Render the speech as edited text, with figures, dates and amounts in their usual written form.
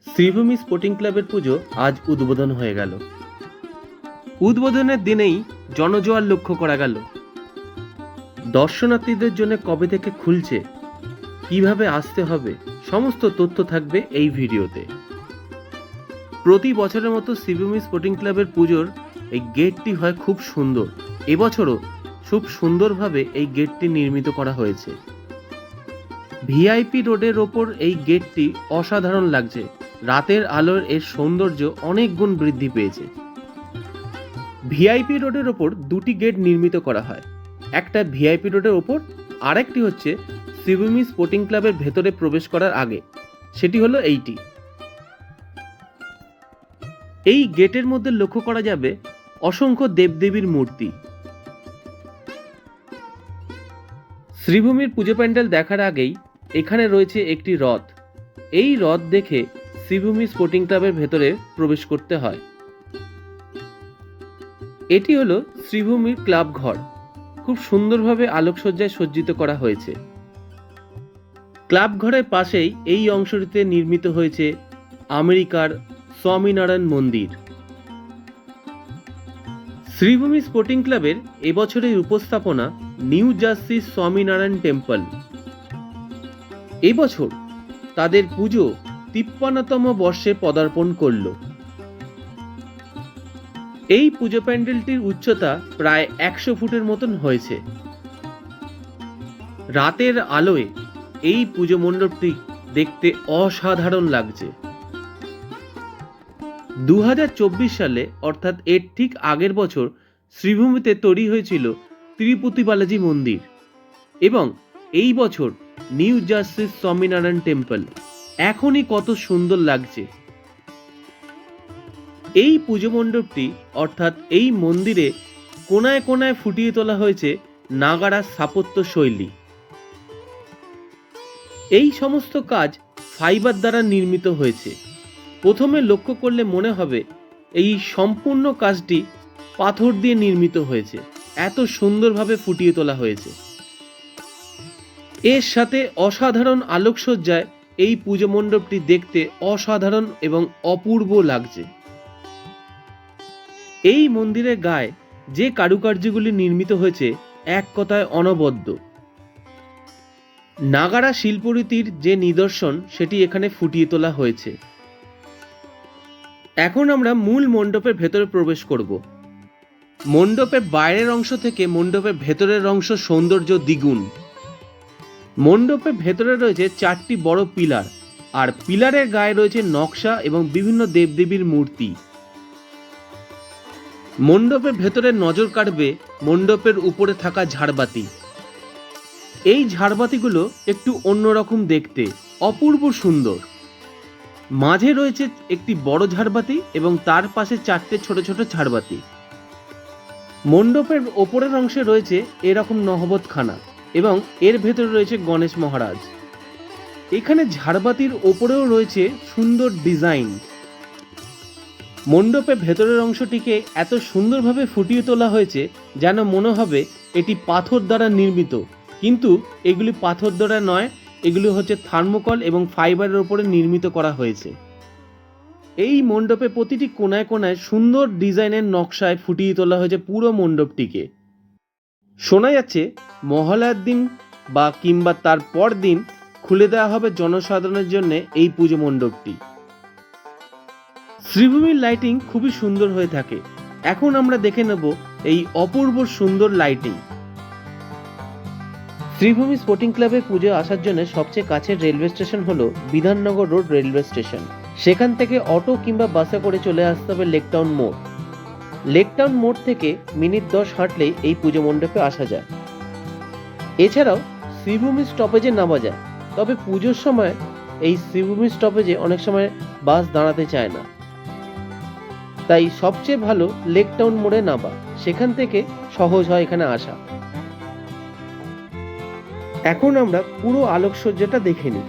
Sreebhumi sporting ক্লাবের পুজো আজ উদ্বোধন হয়ে গেল। উদ্বোধনের দিনেই জনজোয়ার লক্ষ্য করা গেল। দর্শনার্থীদের জন্য কবে থেকে খুলছে, কিভাবে আসতে হবে, সমস্ত তথ্য থাকবে এই ভিডিওতে। প্রতি বছরের মতো শ্রীভূমি স্পোর্টিং ক্লাবের পুজোর এই গেটটি হয় খুব সুন্দর। এবছরও খুব সুন্দরভাবে এই গেটটি নির্মিত করা হয়েছে। ভিআইপি রোডের ওপর এই গেটটি অসাধারণ লাগছে। রাতের আলোর এর সৌন্দর্য অনেক গুণ বৃদ্ধি পেয়েছে। ভিআইপি রোডের ওপর দুটি গেট নির্মিত করা হয়, একটা ভিআইপি রোডের ওপর, আরেকটি হচ্ছে শ্রীভূমি স্পোর্টিং ক্লাবের ভেতরে প্রবেশ করার আগে, সেটি হলো এইটি। এই গেটের মধ্যে লক্ষ্য করা যাবে অসংখ্য দেবদেবীর মূর্তি। শ্রীভূমির পুজো প্যান্ডেল দেখার আগেই এখানে রয়েছে একটি রথ। এই রথ দেখে শ্রীভূমি স্পোর্টিং ক্লাবের ভেতরে প্রবেশ করতে হয়। এটি হলো শ্রীভূমির ক্লাব ঘর। খুব সুন্দরভাবে আলোকসজ্জায় সজ্জিত করা হয়েছে। ক্লাব ঘরের পাশেই এই অংশটিতে নির্মিত হয়েছে আমেরিকার স্বামীনারায়ণ মন্দির। শ্রীভূমি স্পোর্টিং ক্লাবের এবছরের উপস্থাপনা নিউ জার্সি স্বামীনারায়ণ টেম্পল। এবছর তাদের পুজো ৫৩তম বর্ষে পদার্পণ করল। এই পুজো প্যান্ডেলটির উচ্চতা প্রায় ১০০ ফুটের মতন হয়েছে। রাতের আলোয় এই পুজো মণ্ডপটি দেখতে অসাধারণ লাগছে। ২০২৪ সালে অর্থাৎ এর ঠিক আগের বছর শ্রীভূমিতে তৈরি হয়েছিল তিরুপতি বালাজি মন্দির, এবং এই বছর নিউ জার্সি স্বামীনারায়ণ টেম্পল। এখনই কত সুন্দর লাগছে। এই পুজো মণ্ডপটি অর্থাৎ এই মন্দিরে কোনায় কোনায় ফুটিয়ে তোলা হয়েছে নাগারা স্থাপত্য শৈলী। এই সমস্ত কাজ ফাইবার দ্বারা নির্মিত হয়েছে। প্রথমে লক্ষ্য করলে মনে হবে এই সম্পূর্ণ কাজটি পাথর দিয়ে নির্মিত হয়েছে, এত সুন্দরভাবে ফুটিয়ে তোলা হয়েছে। এর সাথে অসাধারণ আলোকসজ্জায় এই পুজো মণ্ডপটি দেখতে অসাধারণ এবং অপূর্ব লাগছে। এই মন্দিরের গায়ে যে কারুকার্যগুলি নির্মিত হয়েছে এক কথায় অনবদ্য। নাগারা শিল্পরীতির যে নিদর্শন সেটি এখানে ফুটিয়ে তোলা হয়েছে। এখন আমরা মূল মণ্ডপের ভেতরে প্রবেশ করব। মণ্ডপের বাইরের অংশ থেকে মণ্ডপের ভেতরের অংশ সৌন্দর্য দ্বিগুণ। মণ্ডপের ভেতরে রয়েছে ৪টি বড় পিলার, আর পিলারের গায়ে রয়েছে নকশা এবং বিভিন্ন দেবদেবীর মূর্তি। মণ্ডপের ভেতরে নজর কাড়বে মণ্ডপের উপরে থাকা ঝাড়বাতি। এই ঝাড়বাতিগুলো একটু অন্যরকম দেখতে, অপূর্ব সুন্দর। মাঝে রয়েছে একটি বড় ঝাড়বাতি এবং তার পাশে ৪টে ছোট ছোট ঝাড়বাতি। মণ্ডপের ওপরের অংশে রয়েছে এরকম নহবতখানা এবং এর ভেতরে রয়েছে গণেশ মহারাজ। এখানে ঝাড়বাতির ওপরেও রয়েছে সুন্দর ডিজাইন। মণ্ডপের ভেতরের অংশটিকে এত সুন্দরভাবে ফুটিয়ে তোলা হয়েছে যেন মনে হবে এটি পাথর দ্বারা নির্মিত, কিন্তু এগুলি পাথর দ্বারা নয়, এগুলি হচ্ছে থার্মোকল এবং ফাইবারের উপরে নির্মিত করা হয়েছে। এই মণ্ডপে প্রতিটি কোনায় কোনায় সুন্দর ডিজাইনের নকশায় ফুটিয়ে তোলা হয়েছে পুরো মণ্ডপটিকে। শোনা যাচ্ছে মহালয়ার দিন বা কিংবা তার পর দিন খুলে দেওয়া হবে জনসাধারণের জন্য এই পুজো মণ্ডপটি। শ্রীভূমির লাইটিং খুবই সুন্দর হয়ে থাকে। এখন আমরা দেখে নেব এই অপূর্ব সুন্দর লাইটিং। শ্রীভূমি স্পোর্টিং ক্লাবে পুজো আসার জন্য সবচেয়ে কাছের রেলওয়ে স্টেশন হলো বিধাননগর রোড রেলওয়ে স্টেশন। সেখান থেকে অটো কিংবা বাসে করে চলে আসতে হবে লেকটাউন মোড়। লেকটাউন মোড় থেকে মিনিট ১০ হাঁটলেই এই পুজো মণ্ডপে আসা যায়। এছাড়াও শ্রীভূমি স্টপেজে নামা যায়, তবে পুজোর সময় এই শ্রীভূমি স্টপেজে অনেক সময় বাস দাঁড়াতে চায় না, তাই সবচেয়ে ভালো লেকটাউন মোড়ে নামা, সেখান থেকে সহজ হয় এখানে আসা। এখন আমরা পুরো আলোকসজ্জাটা দেখে নিই।